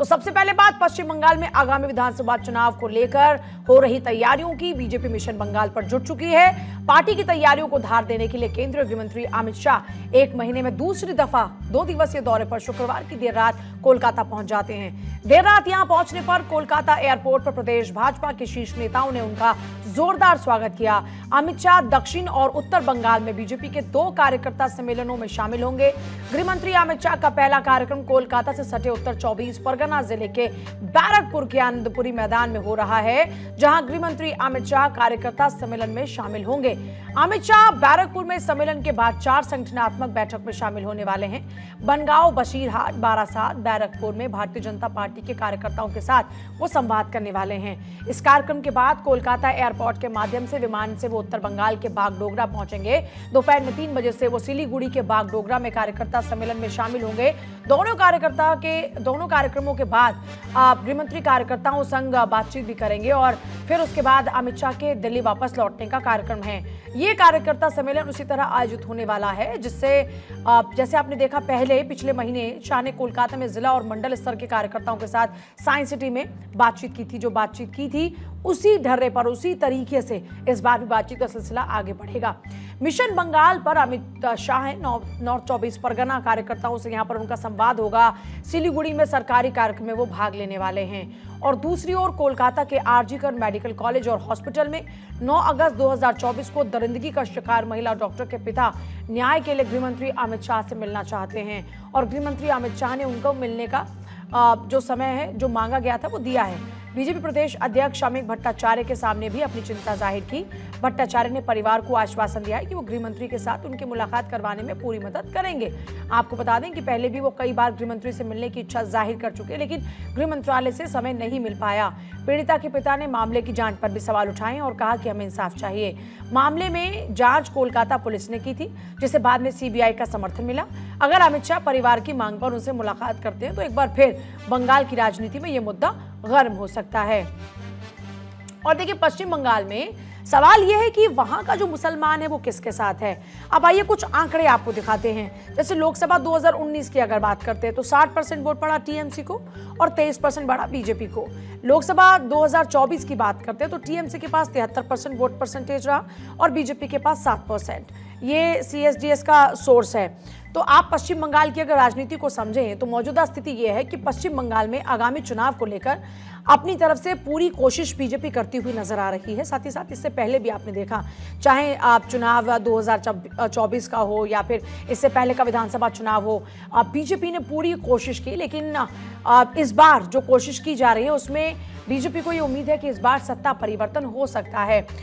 तो सबसे पहले बात पश्चिम बंगाल में आगामी विधानसभा चुनाव को लेकर हो रही तैयारियों की। बीजेपी मिशन बंगाल पर जुट चुकी है। पार्टी की तैयारियों को धार देने के लिए केंद्रीय गृह मंत्री अमित शाह एक महीने में दूसरी दफा 2 दिवसीय दौरे पर शुक्रवार की देर रात कोलकाता पहुंच जाते हैं। देर रात यहां पहुंचने पर कोलकाता एयरपोर्ट पर प्रदेश भाजपा के शीर्ष नेताओं ने उनका जोरदार स्वागत किया। अमित शाह दक्षिण और उत्तर बंगाल में बीजेपी के 2 कार्यकर्ता सम्मेलनों में शामिल होंगे। गृह मंत्री अमित शाह का पहला कार्यक्रम कोलकाता से सटे उत्तर 24 परगना जिले के बैरकपुर के आनंदपुरी मैदान में हो रहा है, जहां गृह मंत्री अमित शाह कार्यकर्ता सम्मेलन में शामिल होंगे। अमित शाह बैरकपुर में सम्मेलन के बाद 4 संगठनात्मक बैठक में शामिल होने वाले हैं। बनगांव, बशीरहाट, बारासात, बैरकपुर में भारतीय जनता पार्टी के कार्यकर्ताओं के साथ वो संवाद करने वाले हैं। इस कार्यक्रम के बाद कोलकाता एयरपोर्ट के माध्यम से विमान से वो उत्तर बंगाल के बागडोगरा पहुंचेंगे। दोपहर में 3 बजे से वो सिलीगुड़ी के बागडोगरा में कार्यकर्ता सम्मेलन में शामिल होंगे। दोनों कार्यक्रमों के बाद गृह मंत्री कार्यकर्ताओं संग बातचीत भी करेंगे और फिर उसके बाद अमित शाह के दिल्ली वापस लौटने का कार्यक्रम है। ये कार्यकर्ता सम्मेलन उसी तरह आयोजित होने वाला है जिससे जैसे आपने देखा पहले पिछले महीने शाह ने कोलकाता में जिला और मंडल स्तर के कार्यकर्ताओं के साथ साइंस सिटी में बातचीत की थी। जो बातचीत की थी उसी ढर्रे पर उसी तरीके से इस बार भी बातचीत का सिलसिला आगे बढ़ेगा। मिशन बंगाल पर अमित शाह है। नॉर्थ 24 परगना कार्यकर्ताओं से यहां पर उनका संवाद होगा। सिलीगुड़ी में सरकारी कार्यक्रम में वो भाग लेने वाले हैं और दूसरी ओर कोलकाता के आरजी कर मेडिकल कॉलेज और हॉस्पिटल में 9 अगस्त 2024 को दरिंदगी का शिकार महिला डॉक्टर के पिता न्याय के लिए गृह मंत्री अमित शाह से मिलना चाहते हैं और गृह मंत्री अमित शाह ने उनको मिलने का जो समय है जो मांगा गया था वो दिया है। बीजेपी प्रदेश अध्यक्ष अमित भट्टाचार्य के सामने भी अपनी चिंता जाहिर की। भट्टाचार्य ने परिवार को आश्वासन दिया है कि वो गृह मंत्री के साथ उनकी मुलाकात करवाने में पूरी मदद करेंगे। आपको बता दें कि पहले भी वो कई बार गृह मंत्री से मिलने की इच्छा जाहिर कर चुके, लेकिन गृह मंत्रालय से समय नहीं मिल पाया। पीड़िता के पिता ने मामले की जांच पर भी सवाल उठाए और कहा कि हमें इंसाफ चाहिए। मामले में जांच कोलकाता पुलिस ने की थी, जिसे बाद में सीबीआई का समर्थन मिला। अगर अमित शाह परिवार की मांग पर उनसे मुलाकात करते हैं तो एक बार फिर बंगाल की राजनीति में यह मुद्दा गर्म हो सकता है। और देखिए पश्चिम बंगाल में सवाल यह है कि वहां का जो मुसलमान है वो किसके साथ है। अब आइए कुछ आंकड़े आपको दिखाते हैं। जैसे लोकसभा 2019 की अगर बात करते हैं तो 60% वोट पड़ा टीएमसी को और 23% बढ़ा बीजेपी को। लोकसभा 2024 की बात करते हैं तो टीएमसी के पास 73% वोट परसेंटेज रहा और बीजेपी के पास 7%। ये सीएसडीएस का सोर्स है। तो आप पश्चिम बंगाल की अगर राजनीति को समझें तो मौजूदा स्थिति यह है कि पश्चिम बंगाल में आगामी चुनाव को लेकर अपनी तरफ से पूरी कोशिश बीजेपी करती हुई नजर आ रही है। साथ ही साथ इससे पहले भी आपने देखा, चाहे आप चुनाव 2024 का हो या फिर इससे पहले का विधानसभा चुनाव हो, बीजेपी ने पूरी कोशिश की। लेकिन इस बार जो कोशिश की जा रही है उसमें बीजेपी को ये उम्मीद है कि इस बार सत्ता परिवर्तन हो सकता है।